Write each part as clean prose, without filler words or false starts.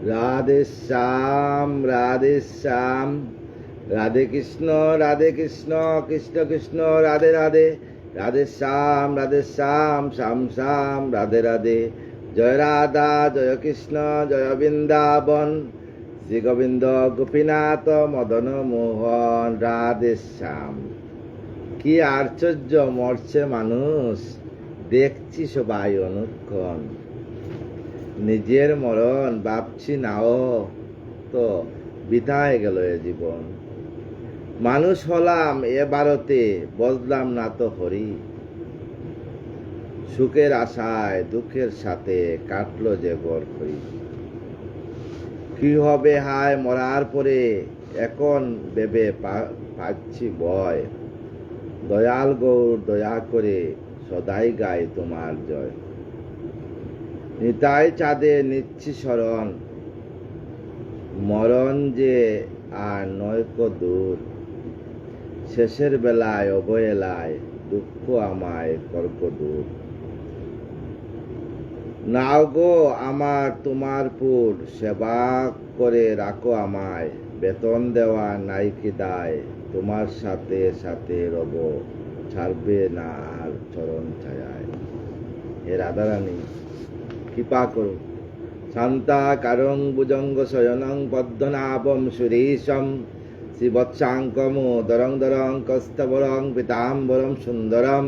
রাধে শ্যাম, রাধে শ্যাম, রাধে কৃষ্ণ, কৃষ্ণ কৃষ্ণ, রাধে রাধে, রাধে শ্যাম, শ্যাম শ্যাম, রাধে রাধে। জয় রাধা, জয় কৃষ্ণ, জয় বৃন্দাবন, শ্রী গোবিন্দ গোপীনাথ মদন মোহন। রাধে শ্যাম। কি আশ্চর্য মরছে মানুষ, দেখছি সবাই অনুক্ষণ। নিজের মরণ ভাবছি নাও তো বিতায় গেল এ জীবন। মানুষ হলাম এ ভারতে, বজলাম না তো হরি। সুখের আশায় দুঃখের সাথে কাটলো যে গড় করি। কি হবে হায় মরার পরে, এখন ভেবে পাচ্ছি ভয়। দয়াল গৌর দয়া করে সদাই গায় তোমার জয়। নিতাই চাঁদে নিচ্ছি শরণ, মরণ যে আর নয়ক দূর। শেষের বেলায় অবহেলায় দুঃখ আমায় কর্ক দূর। নাও গো আমার তোমার পুর, সেবা করে রাখো আমায়। বেতন দেওয়া নাই কি দায়, তোমার সাথে সাথে রব, ছাড়বে না আর চরণ ছায়ায়। হে রাধারানী কৃপা করো। শান্তা কারং ভুজঙ্গ শয়নং পদ্মনাভম সুরেশম, শ্রীবৎসাঙ্কমোদরং দরং কস্তবরং পীতাম্বরম সুন্দরম,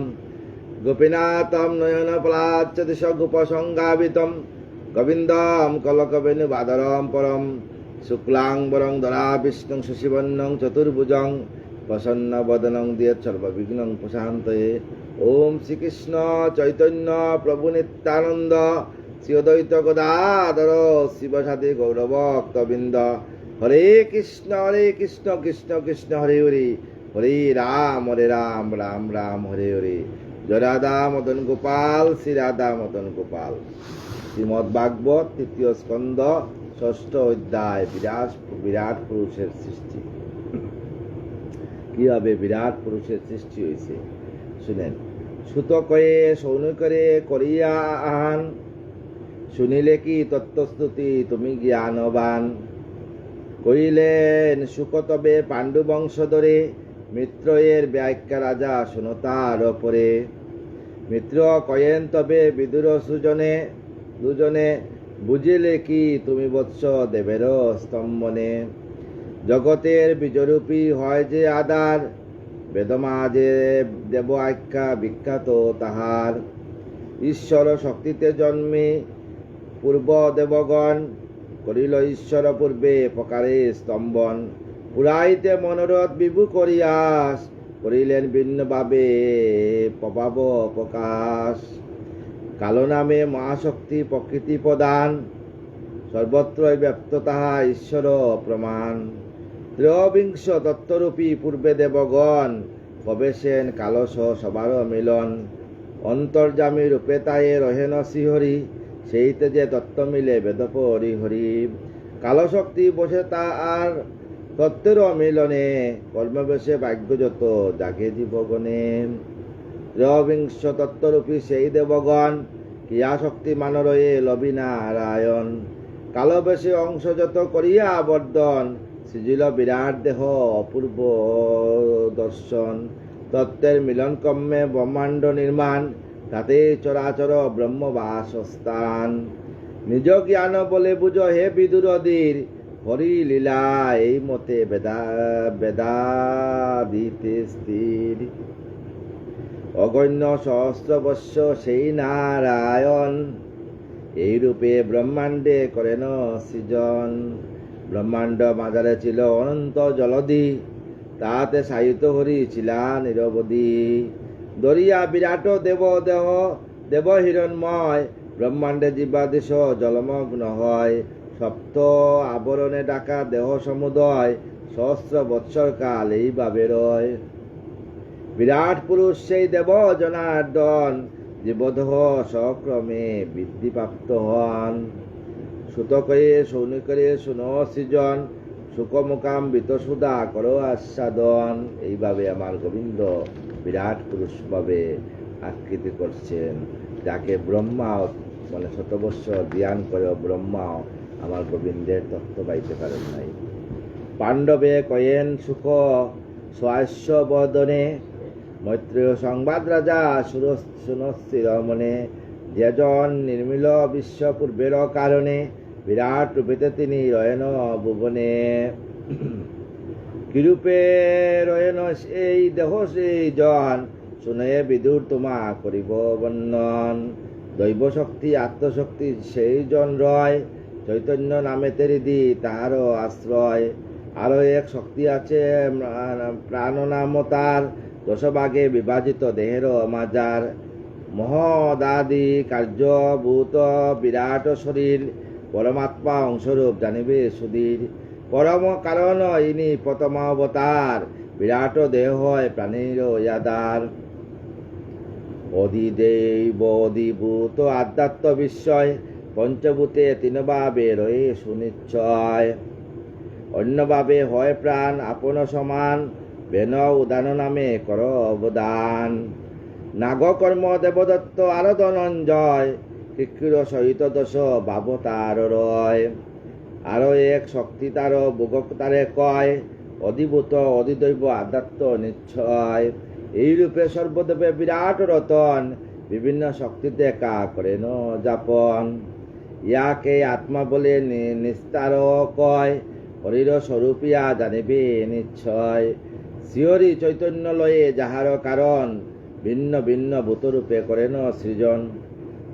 গোপীনাথম নয়ন পলাচ্ছদিশ গোপসংগাবিতম, গোবিন্দম কলকবেণু বাদরম পরম, শুক্লাম্বরং ধরা বিষ্ণুং শশিবর্ণং চতুর্ভুজং, প্রসন্ন বদনং দিয়ে সর্ববিঘ্নং প্রশান্তয়ে। ওম শ্রীকৃষ্ণ চৈতন্য প্রভু নিত্যানন্দ, শ্রী অদ্বৈত গদাধর শিবসাদি গৌরভক্তবৃন্দ। হরে কৃষ্ণ কৃষ্ণ কৃষ্ণ হরে হরে, হরে রাম রাম রাম হরে হরে। জয় রাধা মদন গোপাল, শ্রী রাধা মদন গোপাল। শ্রীমদ ভাগবত তৃতীয় স্কন্ধ ষষ্ঠ অধ্যায়, বিরাট পুরুষের সৃষ্টি। কিভাবে বিরাট পুরুষের সৃষ্টি হয়েছে শুনেন। সুত কয়ে সৌনকরে করিয়া আহান, শুনিলে কি তত্ত্বস্তুতি তুমি জ্ঞানবান। কইলেন সুক তবে পাণ্ডু বংশধরে, মিত্র এর ব্যাখ্যা রাজা শুনো তার ওপরে। মিত্র কয়েন তবে বিদুর সুজনে, দুজনে বুঝিলে কি তুমি বৎস দেবের স্তম্ভনে। জগতের বীজরূপী হয় যে আধার, বেদমাজে দেব আখ্যা বিখ্যাত তাহার। ঈশ্বর শক্তিতে জন্মে পূর্ব দেবগণ, করিল ঈশ্বর পূর্বে প্রকারে স্তম্ভন। পুরাইতে মনোরথ বিভু করিয়াস, করিলেন ভিন্নভাবে প্রভাব প্রকাশ। কালো নামে মহাশক্তি প্রকৃতি প্রদান, সর্বত্রই ব্যপ্ত তাহা ঈশ্বর প্রমাণ। ত্রয়োবিংশ তত্ত্বরূপী পূর্বে দেবগণ, প্রবেশেন কালস সবার মিলন। অন্তর্যামী রূপে তায়ে রহেন শ্রীহরি, সেইতে যে তত্ত্ব মিলে বেদ পরি হরি। কালশক্তি বসে তা আর তত্ত্বের মিলনে, কর্মবেশে ভাগ্য যত জাগে জীবগণে। ত্রয়োবিংশ তত্ত্বরূপী সেই দেবগণ, ক্রিয়া শক্তি মান রয়ে লবি নারায়ণ। কালবেশে অংশ যত করিয়া বর্ধন, সৃজিল বিরাট দেহ অপূর্ব দর্শন। তত্ত্বের মিলন ক্রমে ব্রহ্মাণ্ড নির্মাণ, তাতে চরাচর ব্রহ্ম বাসস্থান। নিজ জ্ঞান বলে বুঝো হে বিদুরধীর, হরি লীলা এই মতে বেদাদিতে স্থির। অগণ্য সহস্র বৎস সেই নারায়ণ, এই রূপে ব্রহ্মাণ্ডে করেন সৃজন। ব্রহ্মাণ্ড মাঝারে ছিল অনন্ত জলধি, তাতে সাহিত্য হরি ছিলা নিরবধি। দরিয়া বিরাট দেব দেহ দেব হিরণময়, ব্রহ্মাণ্ডে জীবাদেশ জলমগ্ন হয়। সপ্ত আবরণে ডাকা দেহ সমুদয়, সহস্র বৎসর কাল এইভাবে রয়। বিরাট পুরুষ সেই দেব জনার্দন, জীবদেহ সক্রমে বৃদ্ধিপ্রাপ্ত হন। সুত করে সৌনিকরে শুনো সৃজন, সুকমুকাম বিতসুদা করো আস্বাদন। এইভাবে আমার গোবিন্দ বিরাট পুরুষ ভাবে আকৃতি করছেন, যাকে ব্রহ্মা মানে শতবর্ষ ধ্যান করে ব্রহ্মা আমার গোবিন্দের তত্ত্ব পাইতে পারেন নাই। পাণ্ডবে কয়েন সুখ সহাস্য বদনে, মৈত্রেয় সংবাদ রাজা সুনস্থির মনে, যেজন নির্মিল বিশ্ব পূর্বের কারণে, বিরাট রূপেতে তিনি রয়েন ভুবনে। কিরূপে রয়েন সেই দেহ সেই জন, শুনে বিদুর তোমা করিব বর্ণন। দৈব শক্তি আত্মশক্তি সেই জন রয়, চৈতন্য নামে তেরিদি তাহার আশ্রয়। আরো এক শক্তি আছে প্রাণ নাম তার, দশভাগে বিভাজিত দেহের মাজার। মহদাদি কার্যভূত বিরাট শরীর, পরমাত্মা অংশরূপ জানিবে সুধীর। পরম কারণ ইনি প্রথম অবতার, বিরাট দেহ হয় প্রাণীর ইয়াদার। অধিদেব অধিভূত আধ্যাত্ম বিস্ময়, পঞ্চভূতে তিনভাবে রয়ে সুনিশ্চয়। অন্যভাবে হয় প্রাণ আপন সমান, বেন উদান নামে কর অবদান। নাগ কর্ম দেবদত্ত আর ধনঞ্জয়, কিক্কির সহিত দশ বাবতার রয়। আরো এক শক্তি তার ভোগক তারে কয়, অধিভূত অধিদৈব আধ্যাত্ম নিশ্চয়। এইরূপে সর্বদেবে বিরাট রতন, বিভিন্ন শক্তিতে কা করেন যাপন। ইয়াকে আত্মা বলে নিস্তার কয়, হরির স্বরূপিয়া জানিবে নিশ্চয়। শিহরি চৈতন্য লয়ে যাহার কারণ, ভিন্ন ভিন্ন ভূতরূপে করেন সৃজন।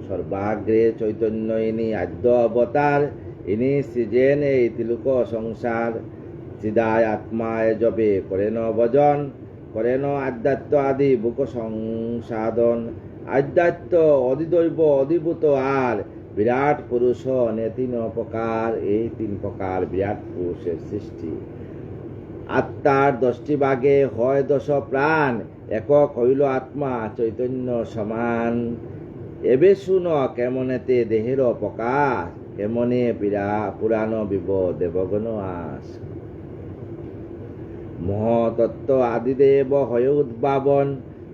সর্বাগ্রে চৈতন্য ইনি আদ্য অবতার, ইনি সৃজেন এই তিলুক সংসার। চিদায় আত্মায় জবে করেন ভজন, করেন আধ্যাত্ম আদি বুক সংসাধন। আধ্যাত্ম অধিদৈব অধিভূত আর, বিরাট পুরুষ নে তিন প্রকার। এই তিন প্রকার বিরাট পুরুষের সৃষ্টি। আত্মার 10টি ভাগে হয় 10 প্রাণ, একক হইল আত্মা চৈতন্য সমান। এবে শুন কেমনেতে দেহের প্রকাশ, কেমনে পুরাণ বিব দেবগণ আস। মহতত্ত্ব আদিদেব হয় উদ্ভাবন,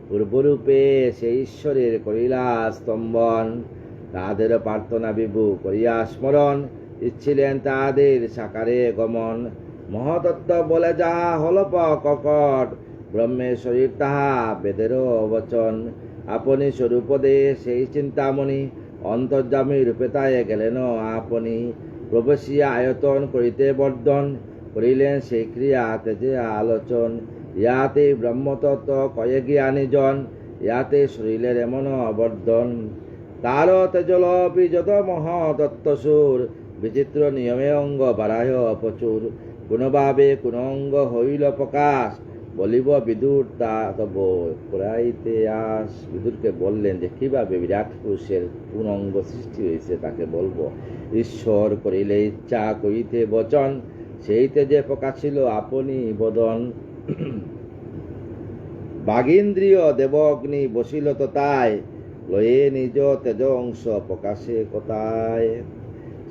পূর্বরূপে সেই ঈশ্বরের করিলা স্তম্ভন। তাদের প্রার্থনা বিভু করিয়া স্মরণ, ইচ্ছিলেন তাদের সাকারে গমন। মহতত্ত্ব বলে যাহা হল প্রকট, ব্রহ্মের শরীর তাহা বেদের বচন। আপনি স্বরূপ দে সেই চিন্তামণি, অন্তর্যামী রূপে তাই গেলেন আপনি। প্রবেশিয়া আয়তন করিতে বর্ধন, করিলেন সেই ক্রিয়া তেজে আলোচন। ইয়াতে ব্রহ্মতত্ত্ব কয়ে জ্ঞানী জন, ইয়াতে শরীরের এমন বর্ধন। তার তেজলপি যত মহতত্ত্ব সুর, বিচিত্র নিয়মে অঙ্গ বাড়ায় প্রচুর। কোনোভাবে কোন অঙ্গ হইল প্রকাশ, বলিব বিদুর তা তব পুরাইতে আস। বিদুরকে বললেন যে কিভাবে বিরাট পুরুষের কোন অঙ্গ সৃষ্টি হয়েছে তাকে বলবো। ঈশ্বর করিলে ইচ্ছা করিতে বচন, সেইতে যে প্রকাশিল আপনি বদন। বাগীন্দ্রিয় দেবগ্নি বসিল তো তাই, লয়ে নিজ তেজ অংশ প্রকাশে কোথায়।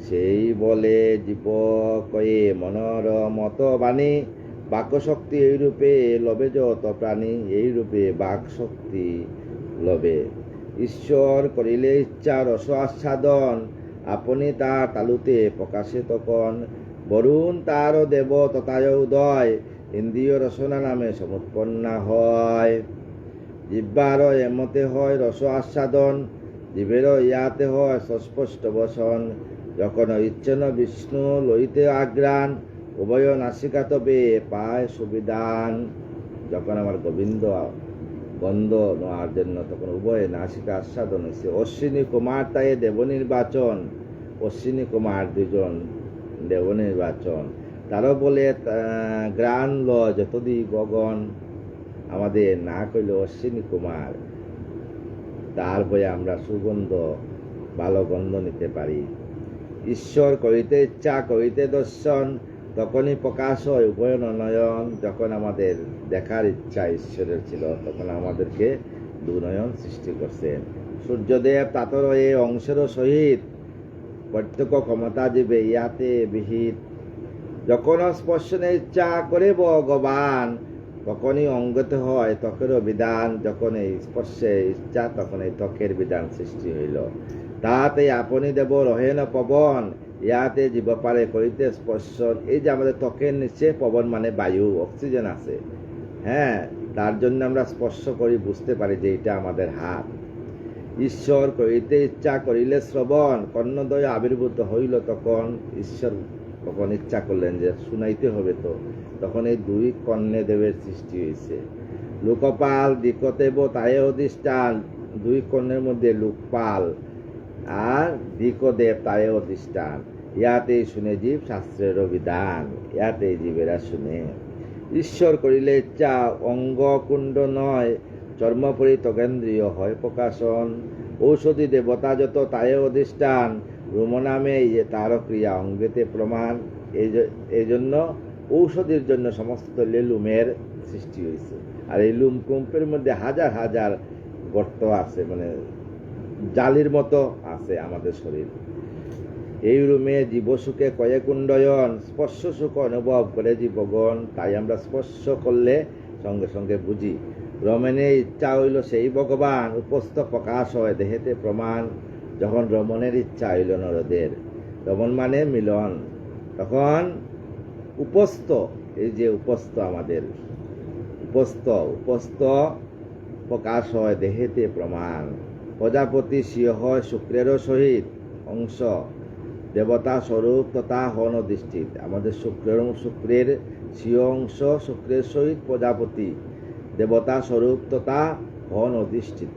সেই বলে জীব কয়ে মনর মত বাণী, বাক্যশক্তি এইরূপে লবে যত প্রাণী। এইরূপে বাক শক্তি লবে। ঈশ্বর করিলে ইচ্ছা রস আস্বাদন, আপনি তার তালুতে প্রকাশে তখন। বরুণ তার দেব তথায় উদয়, ইন্দ্রিয় রসনা নামে সমুৎপন্না হয়। জিহ্বার এমতে হয় রস আস্বাদন, জীবের ইয়াতে হয় সস্পষ্ট বসন। যখন ইচ্ছন বিষ্ণু লইতে আগ্রাণ, উভয় নাসিকা তবে পায় সুবিধান। যখন আমার গোবিন্দ গন্ধ নেওয়ার জন্য তখন উভয় নাসিকা আস্বাদন হয়েছে। অশ্বিনী কুমার তাই দেব নির্বাচন, অশ্বিনী কুমার দুজন দেব নির্বাচন। তারও বলে গ্রাণ ল যতদি গগন, আমাদের না কইল অশ্বিনী কুমার, তার বয়ে আমরা সুগন্ধ ভালো গন্ধ নিতে পারি। ঈশ্বর করিতে ইচ্ছা করিতে দর্শন, তখনই প্রকাশ হয় উভয় নয়ন। যখন আমাদের দেখার ইচ্ছা ঈশ্বরের ছিল, তখন আমাদেরকে দুনয়ন সৃষ্টি করছেন। সূর্যদেব তাতর এ অংশের সহিত, প্রত্যক্ষ ক্ষমতা দিবে ইয়াতে বিহিত। যখন স্পর্শনের ইচ্ছা করে ভগবান, তখনই অঙ্গতে হয় ত্বকেরও বিধান। যখন এই স্পর্শে ইচ্ছা, তখন এই ত্বকের বিধান সৃষ্টি হইল। তাতে আপনি দেব রহেন পবন, ইয়াতে জীবপারে করিতে স্পর্শন। এই যে আমাদের ত্বকের নিচে পবন মানে বায়ু, অক্সিজেন আছে, হ্যাঁ, তার জন্য আমরা স্পর্শ করি, বুঝতে পারি যে এটা আমাদের হাত। ঈশ্বর করিতে ইচ্ছা করিলে শ্রবণ, কর্ণদ্বয় আবির্ভূত হইল তখন। ঈশ্বর তখন ইচ্ছা করলেন যে শুনাইতে হবে, তো তখন এই দুই কর্ণে দেবের সৃষ্টি হয়েছে। লোকপাল দিকতেব তায়ে অধিষ্ঠান, দুই কর্ণের মধ্যে লোকপাল আর দিকদেব তায়ে অধিষ্ঠান। ইয়াতেই শুনে জীব শাস্ত্রের বিধান, ইয়াতেই জীবেরা শুনে। ঈশ্বর করিলে ইচ্ছা অঙ্গকুণ্ড নয়, চর্মপরি ত্বকেন্দ্রিয় হয় প্রকাশন। ঔষধি দেবতা যত তায়ে অধিষ্ঠান, রুম নামে তার ক্রিয়া অঙ্গেতে প্রমাণ। এই জন্য ঔষধির জন্য সমস্ত লুমের সৃষ্টি হয়েছে। আর এই লুমকুম্পের মধ্যে হাজার হাজার গর্ত আছে, মানে জালির মতো আছে আমাদের শরীর। এই রুমে জীবসুখে কয়েক উন্নয়ন, স্পর্শ সুখ অনুভব করে জীবগণ। তাই আমরা স্পর্শ করলে সঙ্গে সঙ্গে বুঝি। রমণে ইচ্ছা হইল সেই ভগবান, উপস্থ প্রকাশ হয় দেহেতে প্রমাণ। যখন রমণের ইচ্ছা হইল নরদের, রমণ মানে মিলন, তখন উপস্থ, এই যে উপস্থ আমাদের উপস্থ প্রকাশ হয় দেহেতে প্রমাণ। প্রজাপতি স্বীয় হয় শুক্রেরও সহিত অংশ, দেবতা স্বরূপ তথা হন অধিষ্ঠিত। আমাদের শুক্রের স্বীয় অংশ, শুক্রের সহিত প্রজাপতি, দেবতা স্বরূপ তথা হন অধিষ্ঠিত।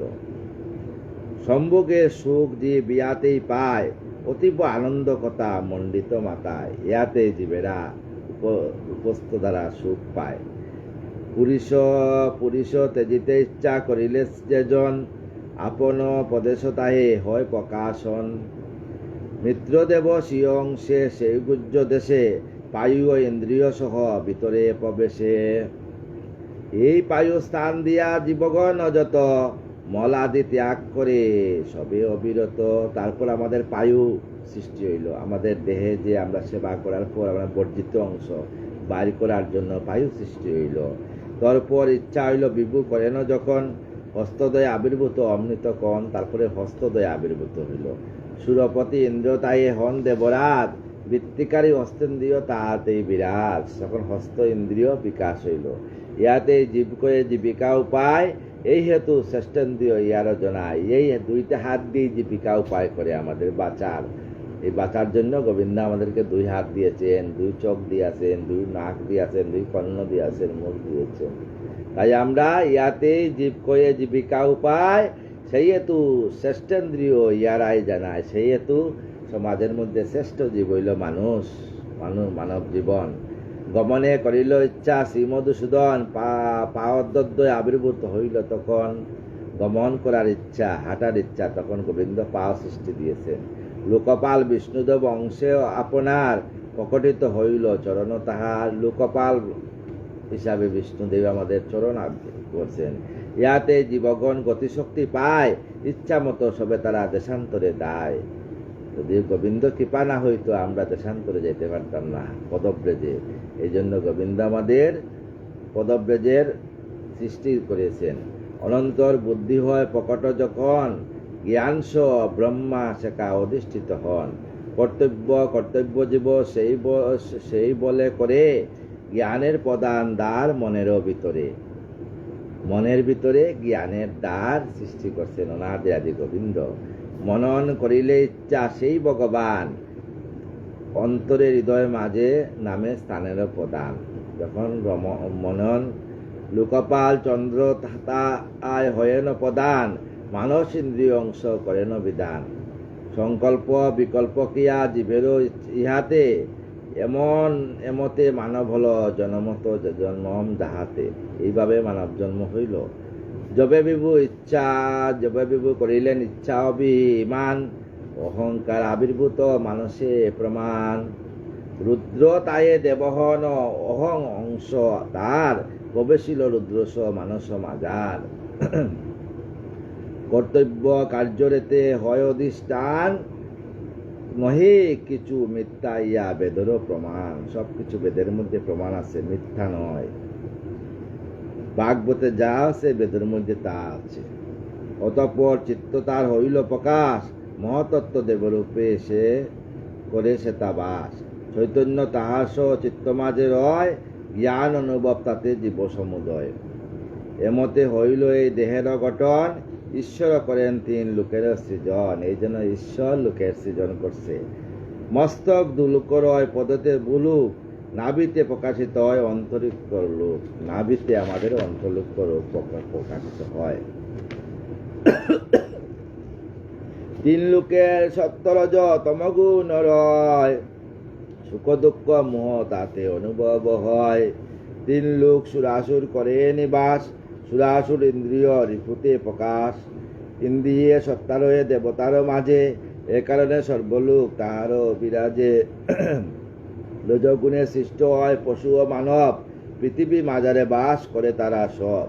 সম্ভোগের সুখ যে বিয়াতেই পায়, অতীব আনন্দ কথা মণ্ডিত মাতায়। ইয়াতে জীবেরা উপস্থ দ্বারা সুখ পায়। পুরুষ তেজিতে ইচ্ছা করিলে যেজন, আপন প্রদেশতাহে হয় প্রকাশন। মিত্রদেব স্বীয় অংশে সেই গুজ্জ দেশে, পায়ু ও ইন্দ্রিয় সহ ভিতরে প্রবেশে। এই পায়ু স্থান দিয়া জীবগণ অযত, মল আদি ত্যাগ করে সবে অবিরত। তারপর আমাদের পায়ু সৃষ্টি হইল। আমাদের দেহে যে আমরা সেবা করার পর আমরা বর্জিত অংশ বাইর করার জন্য পায়ু সৃষ্টি হইল। তারপর ইচ্ছা হইল বিভু করেন যখন, হস্তদয় আবির্ভূত অমৃত কণ। তারপরে হস্তদয় আবির্ভূত হইল। সুরপতি ইন্দ্র তাই হন দেবরাজ, বৃত্তিকারী হস্তেন্দ্রিয় তাহাতেই বিরাজ। তখন হস্ত ইন্দ্রিয় বিকাশ হইল। ইয়াতে জীব করে জীবিকা উপায়, এই হেতু শ্রেষ্ঠেন্দ্রিয় ইয়ার জনায়। এই দুইটা হাত দিয়ে জীবিকা উপায় করে আমাদের বাঁচার। এই বাঁচার জন্য গোবিন্দ আমাদেরকে দুই হাত দিয়েছেন, দুই চোখ দিয়েছেন, দুই নাক দিয়েছেন, দুই কর্ণ দিয়েছেন, মুখ দিয়েছেন। তাই আমরা ইয়াতে জীব করে জীবিকা উপায়, সেই হেতু শ্রেষ্ঠেন্দ্রিয় ইয়ারাই জানায়। সেই হেতু সমাজের মধ্যে শ্রেষ্ঠ জীব হইল মানুষ, মানব জীবন। গমনে করিল ইচ্ছা শ্রীমধুসূদন, পাওদ্বয় আবির্ভূত হইল তখন। গমন করার ইচ্ছা, হাঁটার ইচ্ছা, তখন গোবিন্দ পা সৃষ্টি দিয়েছেন। লোকপাল বিষ্ণুদেব অংশে আপনার, প্রকটিত হইল চরণ তাহার। লোকপাল হিসাবে বিষ্ণুদেব আমাদের চরণ করছেন। ইয়াতে জীবগণ গতিশক্তি পায়, ইচ্ছা মতো সবে তারা দেশান্তরে দায়। যদি গোবিন্দ কৃপা না হইতো আমরা দেশান্তরে যেতে পারতাম না পদব্রজে। এই জন্য গোবিন্দ আমাদের পদব্রজের সৃষ্টি করেছেন। অনন্তর বুদ্ধি হয় প্রকট যখন, জ্ঞানস ব্রহ্মা শেখা অধিষ্ঠিত হন। কর্তব্য জীব সেই বলে করে, জ্ঞানের প্রদান দ্বার মনেরও ভিতরে। মনের ভিতরে জ্ঞানের দ্বার সৃষ্টি করছেন অনাদি আদি গোবিন্দ। মনন করিলে ইচ্ছা সেই ভগবান, অন্তরে হৃদয় মাঝে নামে স্থানেরও প্রদান। যখন মনন লোকপাল চন্দ্র তাতা আয় হয়েন প্রদান, মানস ইন্দ্রিয় অংশ করেন বিধান। সংকল্প বিকল্প ক্রিয়া জীবেরও ইহাতে, এমতে মানব হল জনমত জন্মম যাহাতে। এইভাবে মানব জন্ম হইল। যবে বিভু করিলেন ইচ্ছা অভিমান, অহংকার আবির্ভূত মানসে প্রমাণ। রুদ্র তায়ে দেবহন অহং অংশ তার, প্রবেশিল রুদ্রস মানস মাজার। কর্তব্য কার্যরেতে হয় অধিষ্ঠান, নহে কিছু মিথ্যা ইয়া বেদেরও প্রমাণ। সবকিছু বেদের মধ্যে প্রমাণ আছে, মিথ্যা নয়। ভাগবতে যা আছে বেদের মধ্যে তা আছে। অতঃপর চিত্ত তার হইল প্রকাশ, মহতত্ত্ব দেবরূপে সে করে সেতা বাস। চৈতন্য তাহার সহ চিত্ত মাঝে রয়, জ্ঞান অনুভব তাতে জীব সমুদয়। এমতে হইল এই দেহের গঠন, ঈশ্বর করেন তিন লোকের সৃজন। এই জন্য ঈশ্বর লোকের সৃজন করছে। মস্তক দুলোক রয়, পদতে বুলুক, নাভিতে প্রকাশিত হয় অন্তরিক্ষ লোক। নাভিতে আমাদের অন্তরিক্ষ লোক প্রকাশিত হয়। তিন লোকের সত্তরজ তমগুণ রয়, সুখ দুঃখ মোহ তাতে অনুভব হয়। তিন লোক সুরাসুর করে নিবাস, সুরাসুর ইন্দ্রিয় রিপুতে প্রকাশ। ইন্দ্রিয়ে সত্তা রয়ে দেবতার মাঝে, এ কারণে সর্বলোক তাহারও বিরাজে। রজগুণে সৃষ্ট হয় পশু ও মানব, পৃথিবী মাঝারে বাস করে তারা সব।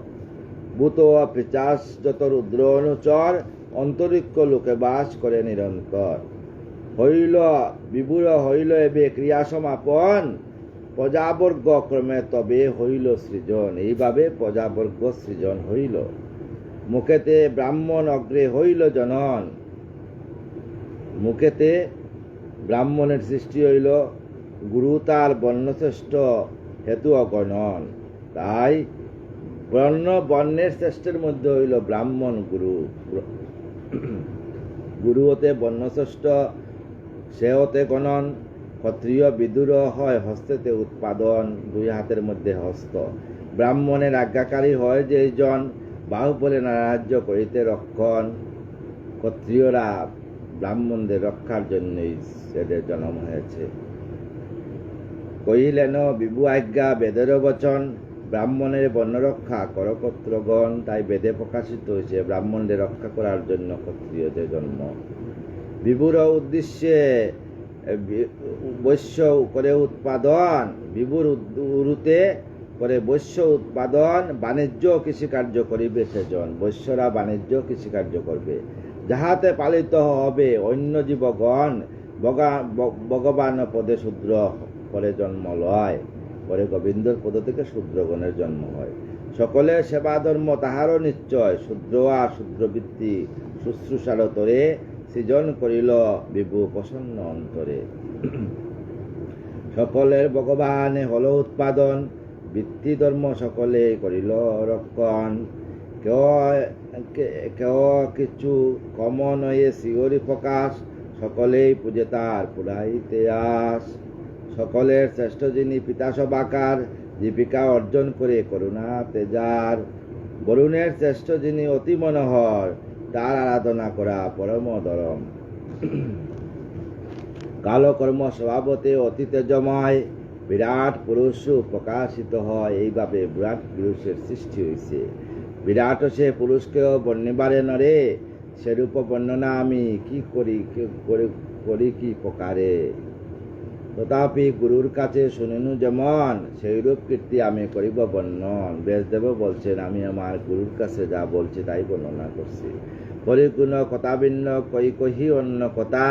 ভূত ও পিচাস যত রুদ্র অনুচর, অন্তরিক্ষ লোকে বাস করে নিরন্তর। হইল বিভুর হইল এবে ক্রিয়া সমাপন, প্রজাবর্গ ক্রমে তবে হইল সৃজন। এইভাবে প্রজাবর্গ সৃজন হইল। মুখেতে ব্রাহ্মণ অগ্রে হইল জনন, মুখেতে ব্রাহ্মণের সৃষ্টি হইল, গুরু তার বর্ণশ্রেষ্ঠ হেতু অগণন। তাই বর্ণের শ্রেষ্ঠের মধ্যে হইল ব্রাহ্মণ গুরু। গুরু হতে বর্ণশ্রেষ্ঠ, সে হতে গণন। ক্ষত্রিয় বিদুর হয় হস্তেতে উৎপাদন, দুই হাতের মধ্যে হস্ত। ব্রাহ্মণের আজ্ঞাকারী হয় যেজন, বাহুবলে নারাজ্য করিতে রক্ষণ। ক্ষত্রিয়রা ব্রাহ্মণদের রক্ষার জন্যই সেদের জন্ম হয়েছে। কহিলেন বিভু আজ্ঞা বেদের বচন, ব্রাহ্মণের বর্ণরক্ষা করকত্রগণ। তাই বেদে প্রকাশিত হয়েছে ব্রাহ্মণদের রক্ষা করার জন্য ক্ষত্রিয়দের জন্ম। বিভুর উদ্দেশ্যে বৈশ্য করে উৎপাদন, বিভুর উরুতে করে বৈশ্য উৎপাদন। বাণিজ্য কৃষিকার্য করিবে সেজন, বৈশ্যরা বাণিজ্য কৃষিকার্য করবে। যাহাতে পালিত হবে অন্য জীবগণ, ভগবান পদে শূদ্র পরে জন্ম লয়। পরে গোবিন্দর পদ থেকে শূদ্রগণের জন্ম হয়। সকলের সেবা ধর্ম তাহারও নিশ্চয়, শূদ্র আর শূদ্রবৃত্তি শুশ্রূষার তরে, সৃজন করিল বিভু প্রসন্ন অন্তরে। সকলের ভগবানে হল উৎপাদন, বৃত্তি ধর্ম সকলে করিল রক্ষণ। কেউ কিছু কম নয়ে শিহরি প্রকাশ, সকলেই পূজে তার পুরাইতে আস। সকলের শ্রেষ্ঠ যিনি পিতা সবাকার, জীবিকা অর্জন করে করুণা তেজার। বরুণের শ্রেষ্ঠ যিনি অতি মনোহর, তার আরাধনা করা পরম ধরম। কালকর্ম স্বভাবতে অতি তেজময়, বিরাট পুরুষ প্রকাশিত হয়। এইভাবে বিরাট পুরুষের সৃষ্টি হয়েছে। বিরাট সে পুরুষকেও বর্ণিবারে নরে, সেরূপ বর্ণনা আমি কি করি কি প্রকারে। তথাপি গুরুর কাছে শুনিনু যেমন, সেইরূপ কীর্তি আমি করিব বর্ণন। ব্যাসদেব বলছেন, আমি আমার গুরুর কাছে যা বলছি তাই বর্ণনা করছি। হরিগুণ কথা ভিন্ন কহি অন্য কথা,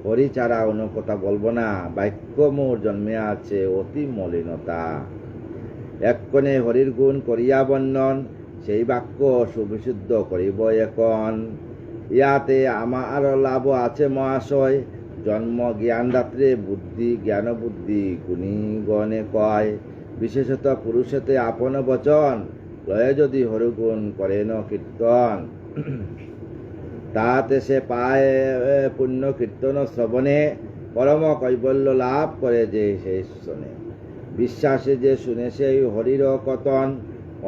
হরি ছাড়া অন্য কথা বলবো না। বাক্য মোর জন্মে আছে অতি মলিনতা। এক্ষণে হরির গুণ করিয়া বর্ণন, সেই বাক্য সুবিশুদ্ধ করিব এখন। ইয়াতে আমার লাভ আছে মহাশয়, জন্ম জ্ঞানদাত্রে বুদ্ধি জ্ঞান বুদ্ধি গুণী গণে কয়। বিশেষত পুরুষেতে আপন বচন, লয়ে যদি হরিগুণ করেন কীর্তন। তাতে সে পায় পুণ্য কীর্তন শ্রবণে, পরম কৈবল্য লাভ করে যে সেই শোনে। বিশ্বাসে যে শুনে সেই হরির কথন,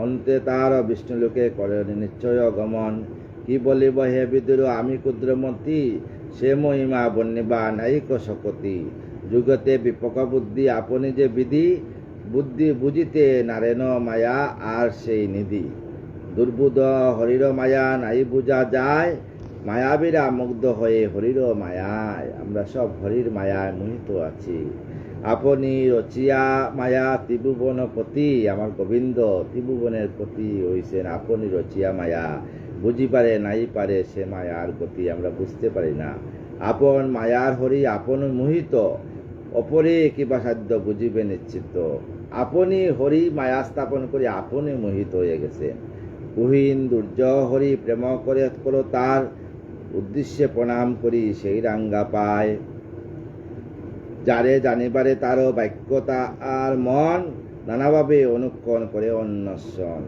অন্তে তার বিষ্ণুলোকে করে নিশ্চয় গমন। কি বলিব হে বিদুর আমি ক্ষুদ্রমতি, সে মহিমা বর্ণিবা নাইক শকতি। যুগতে বিপক বুদ্ধি আপনি যে বিধি, বুদ্ধি বুঝিতে নারেন মায়া আর সেই নিধি। দুর্বুধ হরির মায়া নাই বুঝা যায়, মায়াবীরা মুগ্ধ হয়ে হরির মায়ায়। আমরা সব হরির মায়ায় মোহিত আছি। আপনি রচিয়া মায়া ত্রিভুবন পতি, আমার গোবিন্দ ত্রিভুবনের পতি হইছেন। আপনি রচিয়া মায়া, বুঝি পারে নাই পারে সে মায়ার গতি, আমরা বুঝতে পারি না। আপন মায়ার হরি আপন মোহিত, অপরে কিবা সাধ্য বুঝিবে নিশ্চিত। আপনি হরি মায়া স্থাপন করে আপনি মোহিত হয়ে গেছে। কুহীন দুর্য হরি প্রেম করে তার, উদ্দেশ্যে প্রণাম করি সেই রাঙ্গা পায়। যারে জানিবারে তারও বাক্যতা আর মন নানাভাবে অনুক্ষণ করে অন্বেষণ।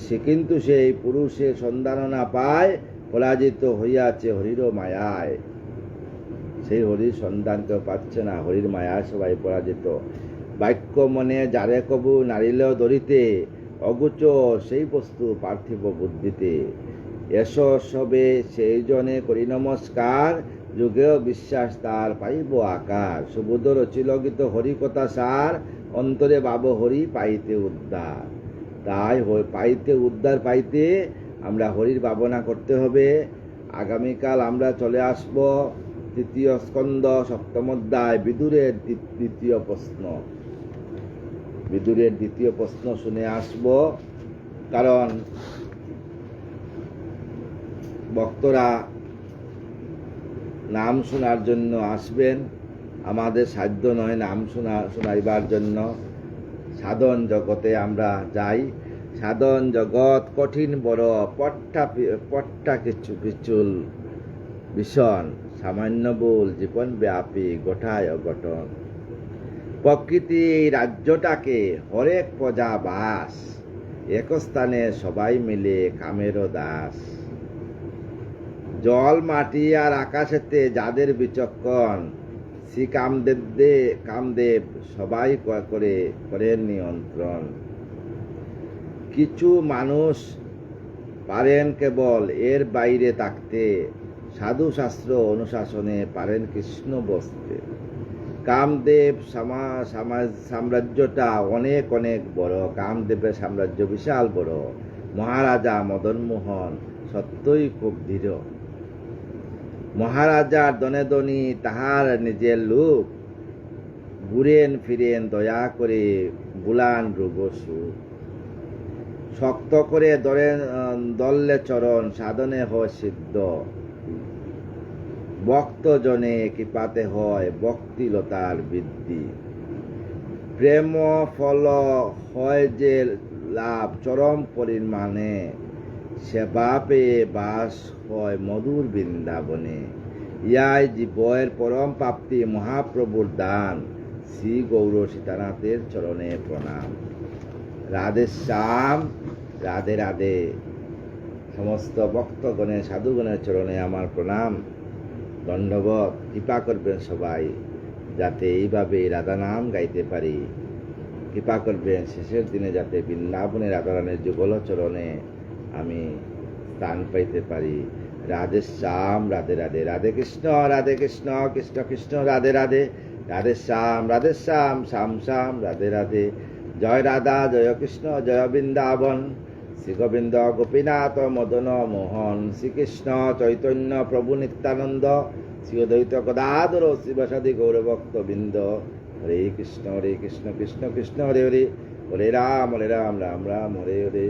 সে কিন্তু সেই পুরুষের সন্ধান না পায়, পরাজিত হইয়াছে হরির মায়ায়। সেই হরির সন্ধান কেউ পাচ্ছে না, হরির মায়ায় সবাই পরাজিত। বাক্য মনে যারে কবু নারিলেও ধরিতে, অগোচর সেই বস্তু পার্থিব বুদ্ধিতে। এসো সবে সেই জনে করি নমস্কার, যুগেও বিশ্বাস তার পাইব আকার। সুবোধ রচিল গীত হরিকথা সার, অন্তরে ভাব হরি পাইতে উদ্ধার। তাই পাইতে উদ্ধার পাইতে আমরা হরির ভাবনা করতে হবে। আগামীকাল আমরা চলে আসব তৃতীয় স্কন্ধ সপ্তম অধ্যায়, বিদুরের দ্বিতীয় প্রশ্ন। বিদুরের দ্বিতীয় প্রশ্ন শুনে আসব, কারণ ভক্তরা নাম শোনার জন্য আসবেন। আমাদের সাধ্য নয় নাম শোনাইবার জন্য। সাধন জগতে আমরা যাই, সাধন জগৎ কঠিন বড়, পট্টা কিছু পিচুল ভীষণ, সামান্য ভুল জীবন ব্যাপী গোটায় অঘটন। প্রকৃতি এই রাজ্যটাকে হরেক প্রজা বাস, এক স্থানে সবাই মিলে কামেরও দাস। জল মাটি আর আকাশেতে যাদের বিচক্ষণ, শ্রী কামদেব সবাই করেন নিয়ন্ত্রণ। কিছু মানুষ পারেন কেবল এর বাইরে থাকতে, সাধু শাস্ত্র অনুশাসনে পারেন কৃষ্ণ বসতে। কামদেব সাম্রাজ্যটা অনেক অনেক বড়, কামদেবের সাম্রাজ্য বিশাল বড়। মহারাজা মদন মোহন সত্যই খুব দৃঢ়। মহারাজার দনে দনি তাহার নিজের লোক, ঘুরেন ফিরেন দয়া করে বুলান রোগ সুখ। শক্ত করে দললে চরণ, সাধনে হয় সিদ্ধ। ভক্তজনে কৃপাতে হয় ভক্তিলতার বৃদ্ধি। প্রেম ফল হয় যে লাভ চরম পরিমাণে, সেবা পেয়ে বাস হয় মধুর বৃন্দাবনে। ইয়াই জীবের পরম প্রাপ্তি, মহাপ্রভুর দান। শ্রী গৌর সীতানাথের চরণে প্রণাম। রাধে শ্যাম, রাধে রাধে। সমস্ত ভক্তগণের সাধুগণের চরণে আমার প্রণাম, দণ্ডবত। কৃপা করবেন সবাই যাতে এইভাবে রাধা নাম গাইতে পারি। কৃপা করবেন শেষের দিনে যাতে বৃন্দাবনে রাধারানের যুগল চরণে আমি স্থান পাইতে পারি। রাধে শ্যাম, রাধে রাধে। রাধে কৃষ্ণ কৃষ্ণ কৃষ্ণ রাধে রাধে। রাধে শ্যাম, শ্যাম শ্যাম রাধে রাধে। জয় রাধা, জয় কৃষ্ণ, জয় বৃন্দাবন। শ্রী গোবিন্দ গোপীনাথ মদন মোহন, শ্রীকৃষ্ণ চৈতন্য প্রভু নিত্যানন্দ, শ্রী অদ্বৈত গদাধর শিবসাদি গৌরভক্ত বৃন্দ। হরে কৃষ্ণ কৃষ্ণ কৃষ্ণ হরে হরে, হরে রাম রাম রাম হরে হরে।